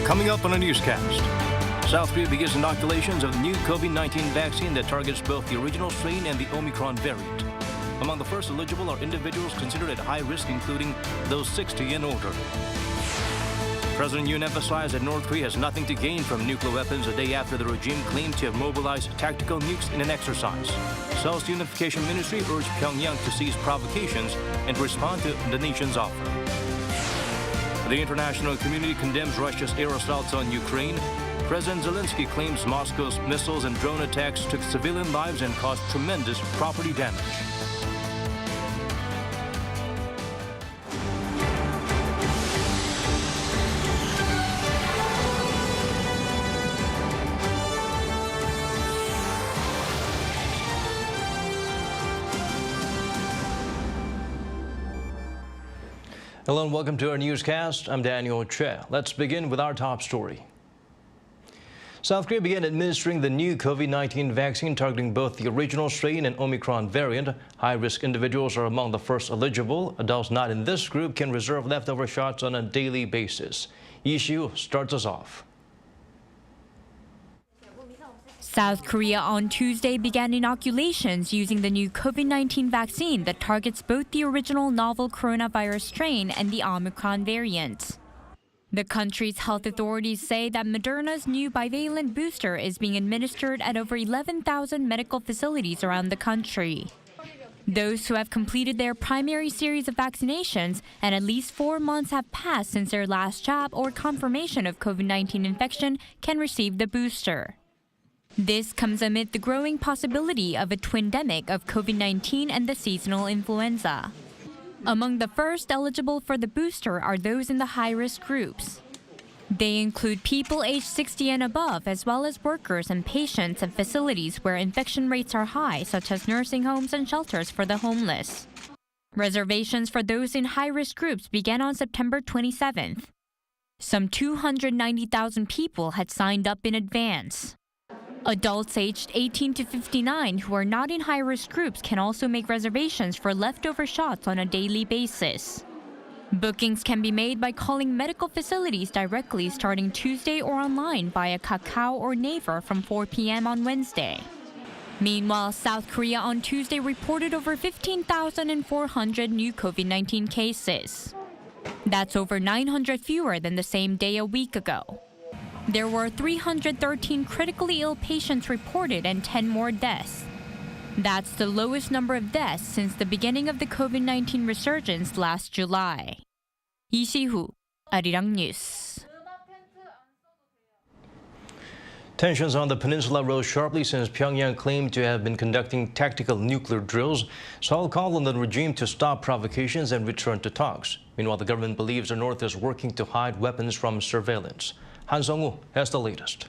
Coming up on a newscast, South Korea begins inoculations of the new COVID-19 vaccine that targets both the original strain and the Omicron variant. Among the first eligible are individuals considered at high risk, including those 60 and older. President Yoon emphasized that North Korea has nothing to gain from nuclear weapons a day after the regime claimed to have mobilized tactical nukes in an exercise. Seoul's Unification Ministry urged Pyeongyang to cease provocations and respond to the nation's offer. The international community condemns Russia's air assaults on Ukraine. President Zelenskyy claims Moscow's missiles and drone attacks took civilian lives and caused tremendous property damage. Hello and welcome to our newscast. I'm Daniel Che. Let's begin with our top story. South Korea began administering the new COVID-19 vaccine targeting both the original strain and Omicron variant. High-risk individuals are among the first eligible. Adults not in this group can reserve leftover shots on a daily basis. Lee Si-woo starts us off. South Korea on Tuesday began inoculations using the new COVID-19 vaccine that targets both the original novel coronavirus strain and the Omicron variant. The country's health authorities say that Moderna's new bivalent booster is being administered at over 11,000 medical facilities around the country. Those who have completed their primary series of vaccinations and at least 4 months have passed since their last jab or confirmation of COVID-19 infection can receive the booster. This comes amid the growing possibility of a twindemic of COVID-19 and the seasonal influenza. Among the first eligible for the booster are those in the high-risk groups. They include people aged 60 and above, as well as workers and patients at facilities where infection rates are high, such as nursing homes and shelters for the homeless. Reservations for those in high-risk groups began on September 27th. Some 290,000 people had signed up in advance. Adults aged 18 to 59 who are not in high-risk groups can also make reservations for leftover shots on a daily basis. Bookings can be made by calling medical facilities directly starting Tuesday or online via Kakao or Naver from 4 p.m. on Wednesday. Meanwhile, South Korea on Tuesday reported over 15,400 new COVID-19 cases. That's over 900 fewer than the same day a week ago. There were 313 critically ill patients reported and 10 more deaths. That's the lowest number of deaths since the beginning of the COVID-19 resurgence last July. Lee Si-woo, Arirang News. Tensions on the peninsula rose sharply since Pyongyang claimed to have been conducting tactical nuclear drills. Seoul called on the regime to stop provocations and return to talks. Meanwhile, the government believes the North is working to hide weapons from surveillance. Han Sung-woo has the latest.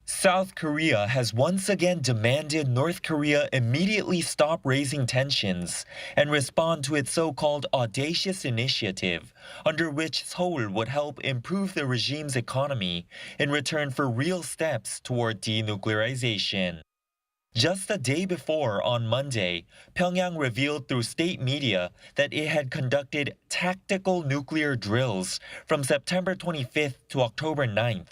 South Korea has once again demanded North Korea immediately stop raising tensions and respond to its so-called audacious initiative, under which Seoul would help improve the regime's economy in return for real steps toward denuclearization. Just the day before, on Monday, Pyongyang revealed through state media that it had conducted tactical nuclear drills from September 25th to October 9th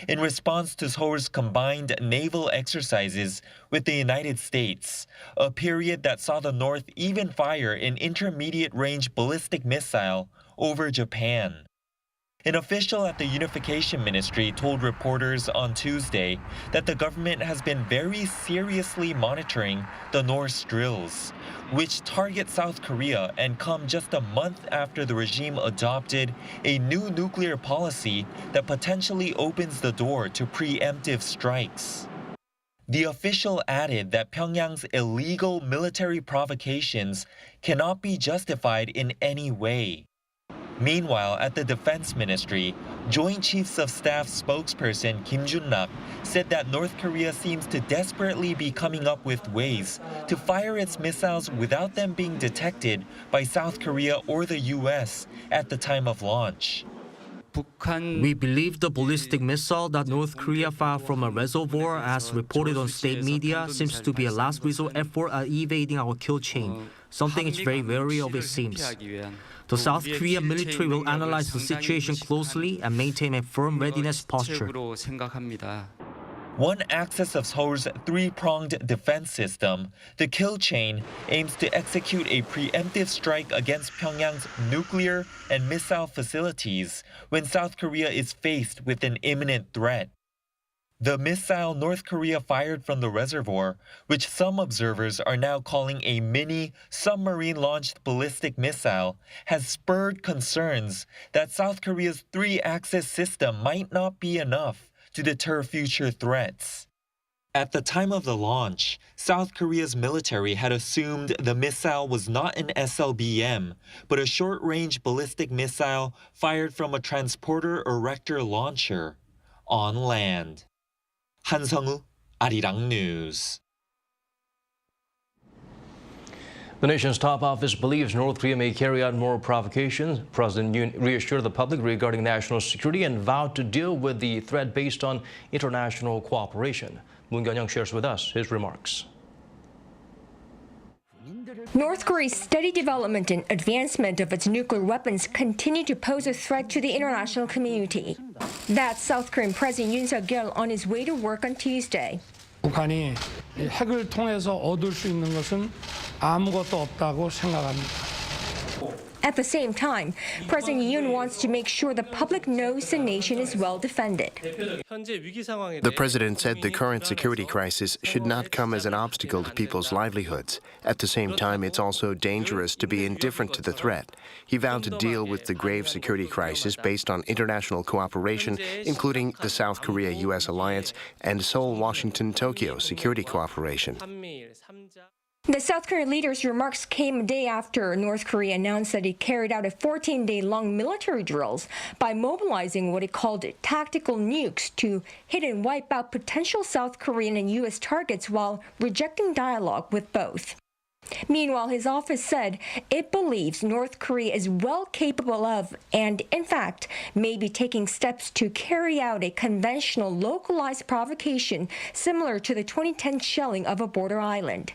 in response to Seoul's combined naval exercises with the United States, a period that saw the North even fire an intermediate-range ballistic missile over Japan. An official at the Unification Ministry told reporters on Tuesday that the government has been very seriously monitoring the North's drills, which target South Korea and come just a month after the regime adopted a new nuclear policy that potentially opens the door to preemptive strikes. The official added that Pyongyang's illegal military provocations cannot be justified in any way. Meanwhile, at the Defense Ministry, Joint Chiefs of Staff spokesperson Kim Jun-nak said that North Korea seems to desperately be coming up with ways to fire its missiles without them being detected by South Korea or the U.S. at the time of launch. We believe the ballistic missile that North Korea fired from a reservoir, as reported on state media, seems to be a last resort effort at evading our kill chain. something it's very wary of, it seems. The South Korean military will analyze the situation closely and maintain a firm readiness posture. One axis of Seoul's three-pronged defense system, the kill chain, aims to execute a preemptive strike against Pyongyang's nuclear and missile facilities when South Korea is faced with an imminent threat. The missile North Korea fired from the reservoir, which some observers are now calling a mini submarine-launched ballistic missile, has spurred concerns that South Korea's three-axis system might not be enough to deter future threats. At the time of the launch, South Korea's military had assumed the missile was not an SLBM, but a short-range ballistic missile fired from a transporter erector launcher on land. 한성우, Arirang News. The nation's top office believes North Korea may carry out more provocations. President Yoon reassured the public regarding national security and vowed to deal with the threat based on international cooperation. Pyeongyang shares with us his remarks. North Korea's steady development and advancement of its nuclear weapons continue to pose a threat to the international community. That's South Korean President Yoon Suk-yeol on his way to work on Tuesday. 북한이 핵을 통해서 얻을 수 있는 것은 아무것도 없다고 생각합니다. At the same time, President Yoon wants to make sure the public knows the nation is well defended. The president said the current security crisis should not come as an obstacle to people's livelihoods. At the same time, it's also dangerous to be indifferent to the threat. He vowed to deal with the grave security crisis based on international cooperation, including the South Korea-U.S. alliance and Seoul-Washington-Tokyo security cooperation. The South Korean leader's remarks came a day after North Korea announced that it carried out a 14-day-long military drills by mobilizing what it called tactical nukes to hit and wipe out potential South Korean and U.S. targets while rejecting dialogue with both. Meanwhile, his office said it believes North Korea is well capable of and, in fact, may be taking steps to carry out a conventional localized provocation similar to the 2010 shelling of a border island.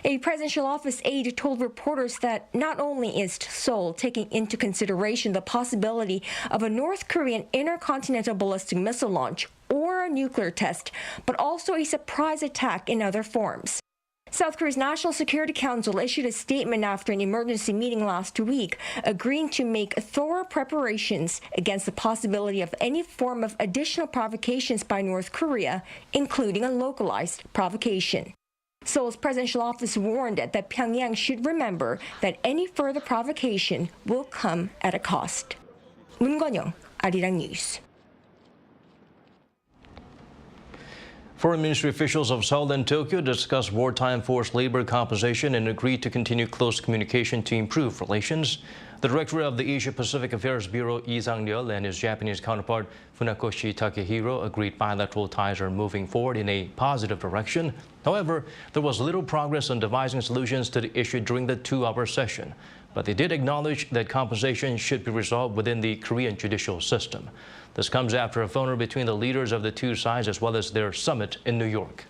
A presidential office aide told reporters that not only is Seoul taking into consideration the possibility of a North Korean intercontinental ballistic missile launch or a nuclear test, but also a surprise attack in other forms. South Korea's National Security Council issued a statement after an emergency meeting last week, agreeing to make thorough preparations against the possibility of any form of additional provocations by North Korea, including a localized provocation. Seoul's presidential office warned that Pyongyang should remember that any further provocation will come at a cost. 문건영, Arirang News. Foreign ministry officials of Seoul and Tokyo discussed wartime forced labor compensation and agreed to continue close communication to improve relations. The director of the Asia-Pacific Affairs Bureau, Lee Sang-ryul, and his Japanese counterpart, Funakoshi Takehiro, agreed bilateral ties are moving forward in a positive direction. However, there was little progress on devising solutions to the issue during the two-hour session. But they did acknowledge that compensation should be resolved within the Korean judicial system. This comes after a phone between the leaders of the two sides as well as their summit in New York.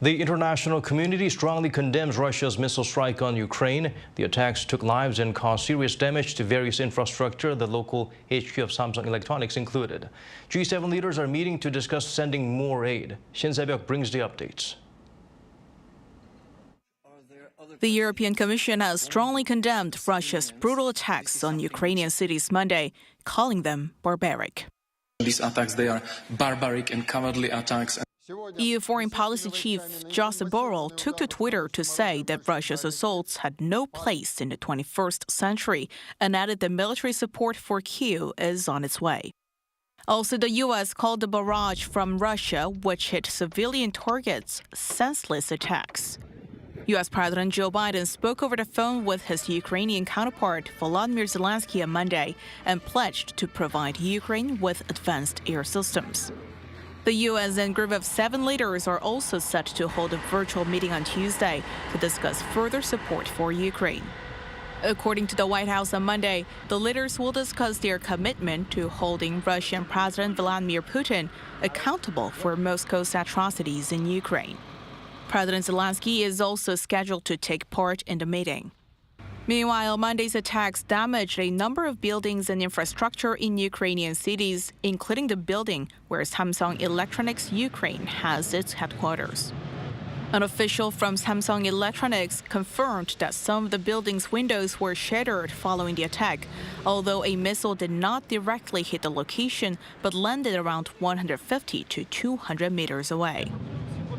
The international community strongly condemns Russia's missile strike on Ukraine. The attacks took lives and caused serious damage to various infrastructure, the local HQ of Samsung Electronics included. G7 leaders are meeting to discuss sending more aid. Shin Se-byuk brings the updates. The European Commission has strongly condemned Russia's brutal attacks on Ukrainian cities Monday, calling them barbaric. These attacks, they are barbaric and cowardly attacks. EU Foreign Policy Chief Josep Borrell took to Twitter to say that Russia's assaults had no place in the 21st century and added that military support for Kyiv is on its way. Also, the U.S. called the barrage from Russia, which hit civilian targets, senseless attacks. U.S. President Joe Biden spoke over the phone with his Ukrainian counterpart, Volodymyr Zelenskyy, on Monday and pledged to provide Ukraine with advanced air systems. The U.S. and group of 7 leaders are also set to hold a virtual meeting on Tuesday to discuss further support for Ukraine. According to the White House on Monday, the leaders will discuss their commitment to holding Russian President Vladimir Putin accountable for Moscow's atrocities in Ukraine. President Zelenskyy is also scheduled to take part in the meeting. Meanwhile, Monday's attacks damaged a number of buildings and infrastructure in Ukrainian cities, including the building where Samsung Electronics Ukraine has its headquarters. An official from Samsung Electronics confirmed that some of the building's windows were shattered following the attack, although a missile did not directly hit the location but landed around 150 to 200 meters away.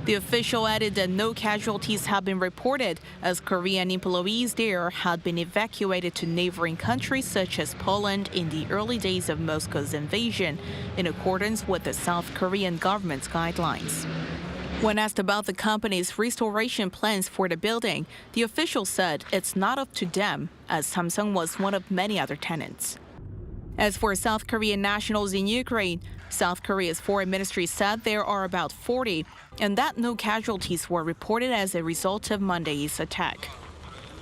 The official added that no casualties have been reported, as Korean employees there had been evacuated to neighboring countries such as Poland in the early days of Moscow's invasion, in accordance with the South Korean government's guidelines. When asked about the company's restoration plans for the building, the official said it's not up to them, as Samsung was one of many other tenants. As for South Korean nationals in Ukraine, South Korea's foreign ministry said there are about 40, and that no casualties were reported as a result of Monday's attack.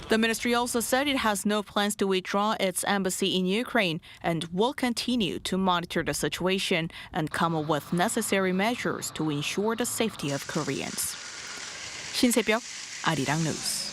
The ministry also said it has no plans to withdraw its embassy in Ukraine and will continue to monitor the situation and come up with necessary measures to ensure the safety of Koreans. 신새벽 아리랑 뉴스.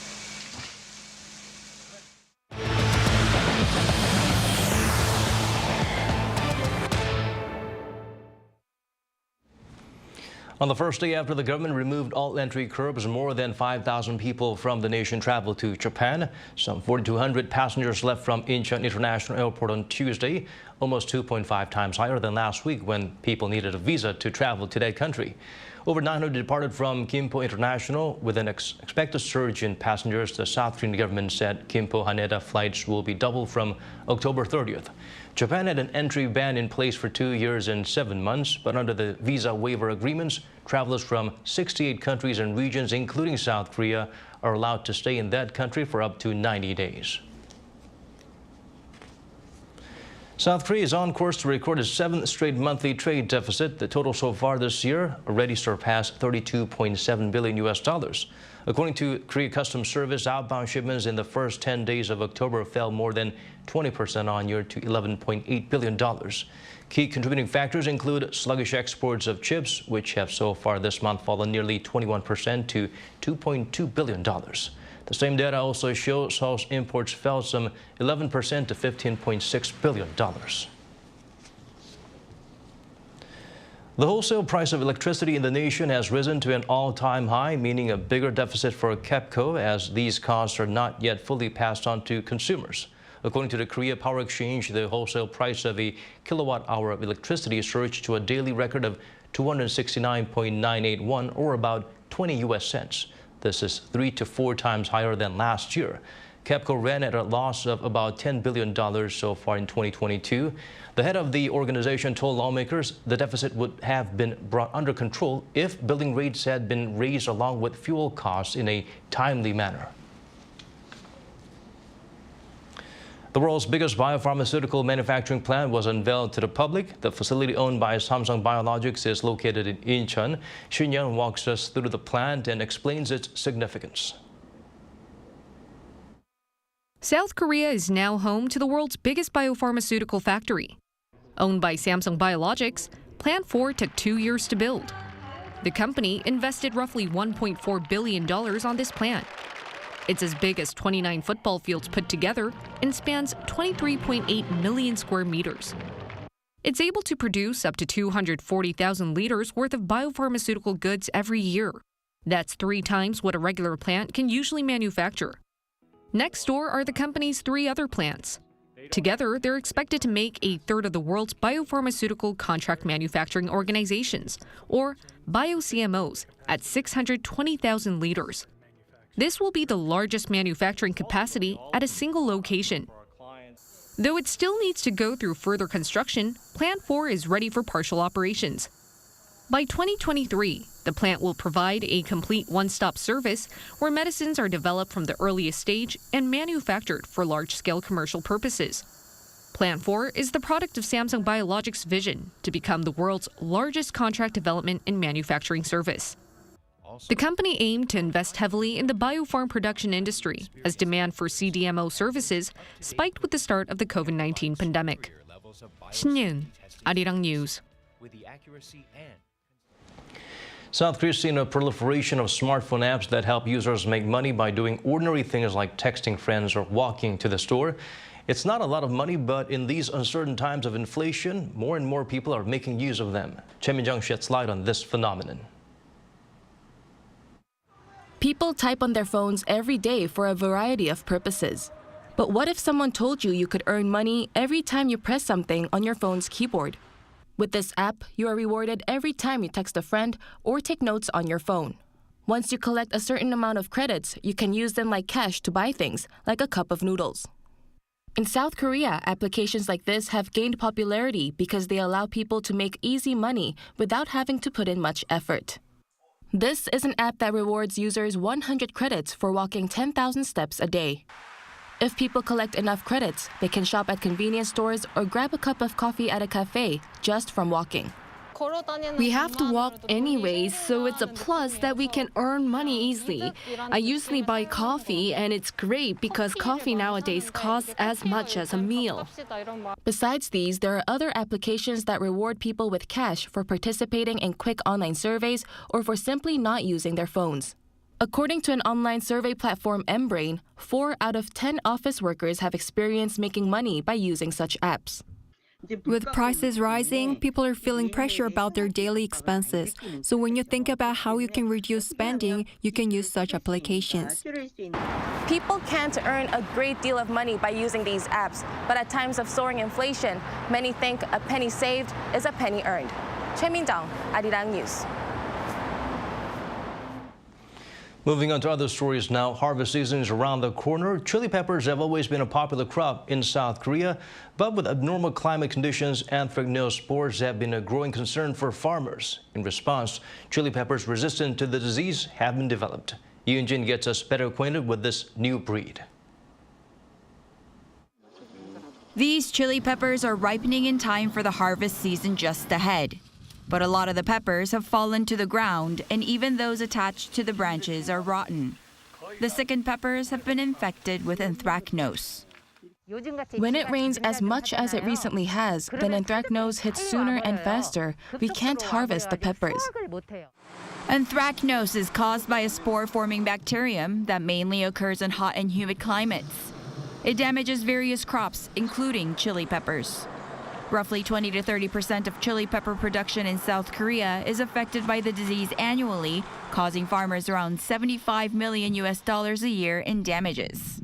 On the first day after the government removed all entry curbs, more than 5,000 people from the nation traveled to Japan. Some 4,200 passengers left from Incheon International Airport on Tuesday, almost 2.5 times higher than last week when people needed a visa to travel to that country. Over 900 departed from Gimpo International. With an expected surge in passengers, the South Korean government said Gimpo Haneda flights will be doubled from October 30th. Japan had an entry ban in place for 2 years and 7 months, but under the visa waiver agreements, travelers from 68 countries and regions, including South Korea, are allowed to stay in that country for up to 90 days. South Korea is on course to record its 7th straight monthly trade deficit. The total so far this year already surpassed $32.7 billion. According to Korea Customs Service, outbound shipments in the first 10 days of October fell more than 20% on year to $11.8 billion. Key contributing factors include sluggish exports of chips, which have so far this month fallen nearly 21% to $2.2 billion. The same data also shows Seoul's imports fell some 11% to $15.6 billion. The wholesale price of electricity in the nation has risen to an all-time high, meaning a bigger deficit for KEPCO, as these costs are not yet fully passed on to consumers. According to the Korea Power Exchange, the wholesale price of a kilowatt-hour of electricity surged to a daily record of 269.981, or about 20 US cents. This is 3 to 4 times higher than last year. KEPCO ran at a loss of about $10 billion so far in 2022. The head of the organization told lawmakers the deficit would have been brought under control if billing rates had been raised along with fuel costs in a timely manner. The world's biggest biopharmaceutical manufacturing plant was unveiled to the public. The facility owned by Samsung Biologics is located in Incheon. Shin-young walks us through the plant and explains its significance. South Korea is now home to the world's biggest biopharmaceutical factory. Owned by Samsung Biologics, Plant 4 took 2 years to build. The company invested roughly $1.4 billion on this plant. It's as big as 29 football fields put together and spans 23.8 million square meters. It's able to produce up to 240,000 liters worth of biopharmaceutical goods every year. That's 3 times what a regular plant can usually manufacture. Next door are the company's 3 other plants. Together, they're expected to make a third of the world's biopharmaceutical contract manufacturing organizations, or bio-CMOs, at 620,000 liters. This will be the largest manufacturing capacity at a single location. Though it still needs to go through further construction, Plant 4 is ready for partial operations. By 2023, the plant will provide a complete one-stop service where medicines are developed from the earliest stage and manufactured for large-scale commercial purposes. Plant 4 is the product of Samsung Biologics' vision to become the world's largest contract development and manufacturing service. The company aimed to invest heavily in the biopharm production industry as demand for CDMO services spiked with the start of the COVID-19 pandemic. Shin-young, Arirang News. South Korea's seen a proliferation of smartphone apps that help users make money by doing ordinary things like texting friends or walking to the store. It's not a lot of money, but in these uncertain times of inflation, more and more people are making use of them. Pyeongyang sheds light on this phenomenon. People type on their phones every day for a variety of purposes. But what if someone told you could earn money every time you press something on your phone's keyboard? With this app, you are rewarded every time you text a friend or take notes on your phone. Once you collect a certain amount of credits, you can use them like cash to buy things, like a cup of noodles. In South Korea, applications like this have gained popularity because they allow people to make easy money without having to put in much effort. This is an app that rewards users 100 credits for walking 10,000 steps a day. If people collect enough credits, they can shop at convenience stores or grab a cup of coffee at a cafe just from walking. We have to walk anyways, so it's a plus that we can earn money easily. I usually buy coffee, and it's great because coffee nowadays costs as much as a meal. Besides these, there are other applications that reward people with cash for participating in quick online surveys or for simply not using their phones. According to an online survey platform, mBrain, 4 out of 10 office workers have experienced making money by using such apps. With prices rising, people are feeling pressure about their daily expenses. So when you think about how you can reduce spending, you can use such applications. People can't earn a great deal of money by using these apps, but at times of soaring inflation, many think a penny saved is a penny earned. Choi Min-jung, Arirang News. Moving on to other stories now. Harvest season is around the corner. Chili peppers have always been a popular crop in South Korea, but with abnormal climate conditions, anthracnose spores have been a growing concern for farmers. In response, chili peppers resistant to the disease have been developed. Yoon-jin gets us better acquainted with this new breed. These chili peppers are ripening in time for the harvest season just ahead. But a lot of the peppers have fallen to the ground, and even those attached to the branches are rotten. The sickened peppers have been infected with anthracnose. When it rains as much as it recently has, then anthracnose hits sooner and faster. We can't harvest the peppers. Anthracnose is caused by a spore-forming bacterium that mainly occurs in hot and humid climates. It damages various crops, including chili peppers. Roughly 20 to 30% of chili pepper production in South Korea is affected by the disease annually, causing farmers around $75 million a year in damages.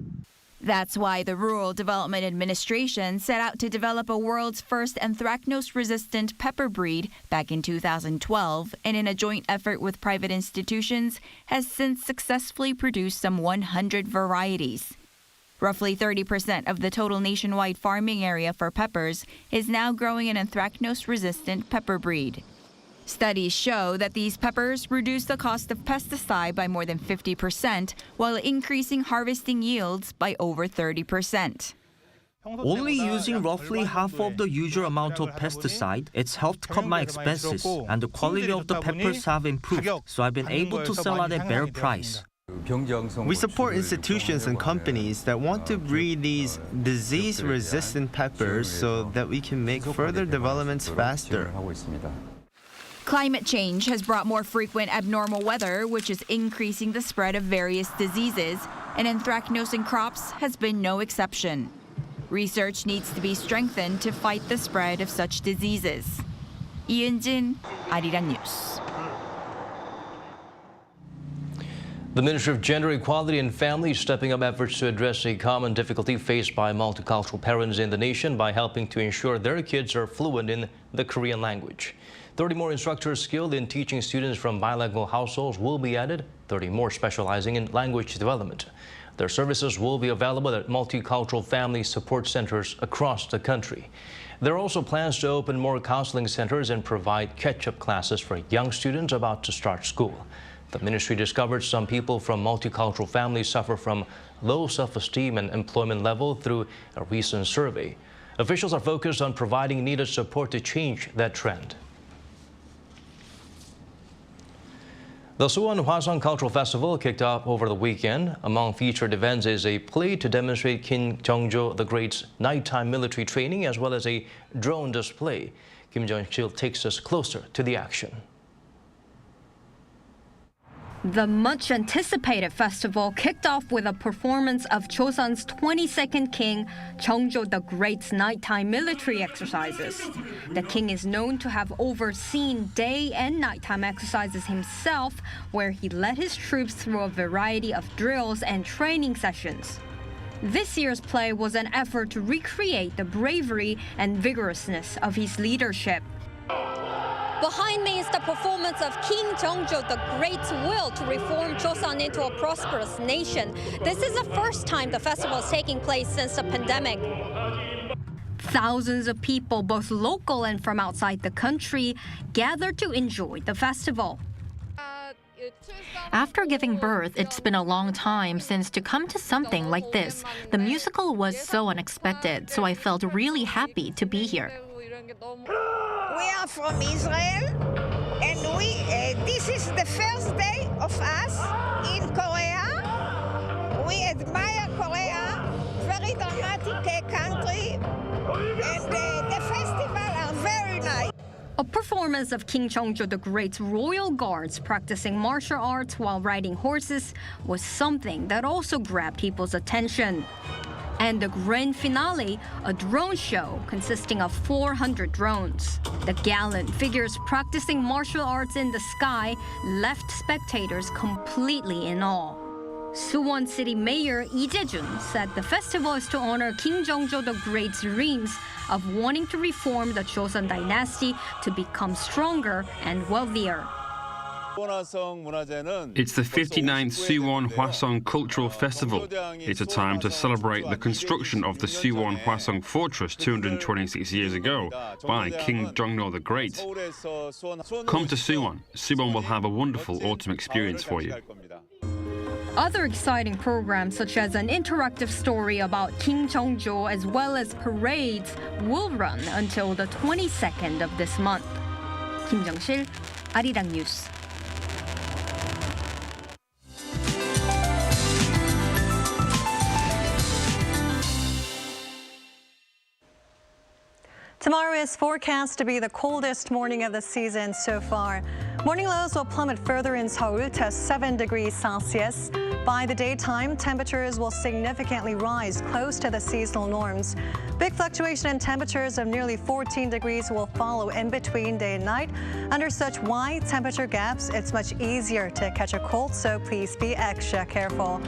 That's why the Rural Development Administration set out to develop a world's first anthracnose-resistant pepper breed back in 2012, and in a joint effort with private institutions, has since successfully produced some 100 varieties. Roughly 30% of the total nationwide farming area for peppers is now growing an anthracnose-resistant pepper breed. Studies show that these peppers reduce the cost of pesticide by more than 50%, while increasing harvesting yields by over 30%. Only using roughly half of the usual amount of pesticide, it's helped cut my expenses, and the quality of the peppers have improved, so I've been able to sell at a better price. We support institutions and companies that want to breed these disease-resistant peppers so that we can make further developments faster. Climate change has brought more frequent abnormal weather, which is increasing the spread of various diseases, and anthracnose in crops has been no exception. Research needs to be strengthened to fight the spread of such diseases. Yoon-jin, Arirang News. The Ministry of Gender Equality and Family is stepping up efforts to address a common difficulty faced by multicultural parents in the nation by helping to ensure their kids are fluent in the Korean language. 30 more instructors skilled in teaching students from bilingual households will be added, 30 more specializing in language development. Their services will be available at multicultural family support centers across the country. There are also plans to open more counseling centers and provide catch-up classes for young students about to start school. The ministry discovered some people from multicultural families suffer from low self-esteem and employment level through a recent survey. Officials are focused on providing needed support to change that trend. The Suwon Hwasong Cultural Festival kicked off over the weekend. Among featured events is a play to demonstrate Kim Jong-jo the Great's nighttime military training, as well as a drone display. Kim Jong-il takes us closer to the action. The much-anticipated festival kicked off with a performance of Joseon's 22nd king, Jeongjo the Great's nighttime military exercises. The king is known to have overseen day and nighttime exercises himself, where he led his troops through a variety of drills and training sessions. This year's play was an effort to recreate the bravery and vigorousness of his leadership. Behind me is the performance of King Jeongjo the Great's will to reform Joseon into a prosperous nation. This is the first time the festival is taking place since the pandemic. Thousands of people, both local and from outside the country, gathered to enjoy the festival. After giving birth, it's been a long time since to come to something like this. The musical was so unexpected, so I felt really happy to be here. We are from Israel, and this is the first day of us in Korea. We admire Korea, very dramatic country, and the festival are very nice. A performance of King Jeongjo the Great's royal guards practicing martial arts while riding horses was something that also grabbed people's attention. And the grand finale, a drone show consisting of 400 drones. The gallant figures practicing martial arts in the sky left spectators completely in awe. Suwon City Mayor Lee Jae-jun said the festival is to honor King Jeongjo the Great's dreams of wanting to reform the Joseon dynasty to become stronger and wealthier. It's the 59th Suwon Hwasong Cultural Festival. It's a time to celebrate the construction of the Suwon Hwasong Fortress 226 years ago by King Jeongjo the Great. Come to Suwon. Suwon will have a wonderful autumn experience for you. Other exciting programs, such as an interactive story about King Jeongjo as well as parades, will run until the 22nd of this month. Kim Jung-sil, Arirang News. Tomorrow is forecast to be the coldest morning of the season so far. Morning lows will plummet further in Seoul to 7 degrees Celsius. By the daytime, temperatures will significantly rise close to the seasonal norms. Big fluctuation in temperatures of nearly 14 degrees will follow in between day and night. Under such wide temperature gaps, it's much easier to catch a cold, so please be extra careful.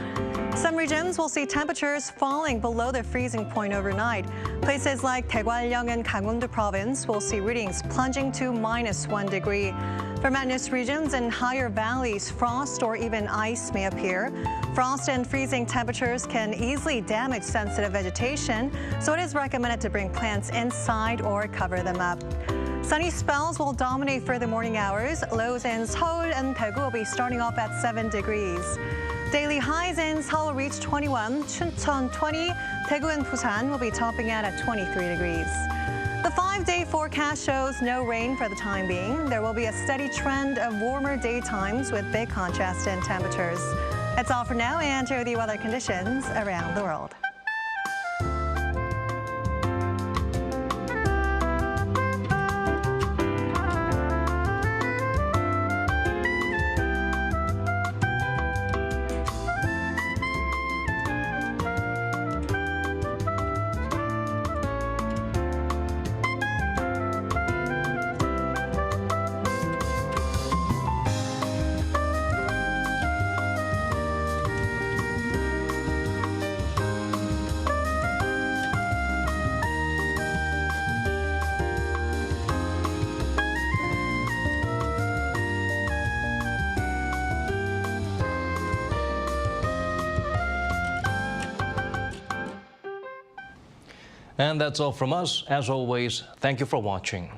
Some regions will see temperatures falling below the freezing point overnight. Places like Daegwallyeong and Gangwon-do province will see readings plunging to -1 degree. For mountainous regions and higher valleys, frost or even ice may appear. Frost and freezing temperatures can easily damage sensitive vegetation, so it is recommended to bring plants inside or cover them up. Sunny spells will dominate for the morning hours. Lows in Seoul and Daegu will be starting off at 7 degrees. Daily highs in Seoul will reach 21, Chuncheon 20, Daegu and Busan will be topping out at 23 degrees. The 5-day forecast shows no rain for the time being. There will be a steady trend of warmer daytimes with big contrast in temperatures. That's all for now, and here are the weather conditions around the world. And that's all from us. As always, thank you for watching.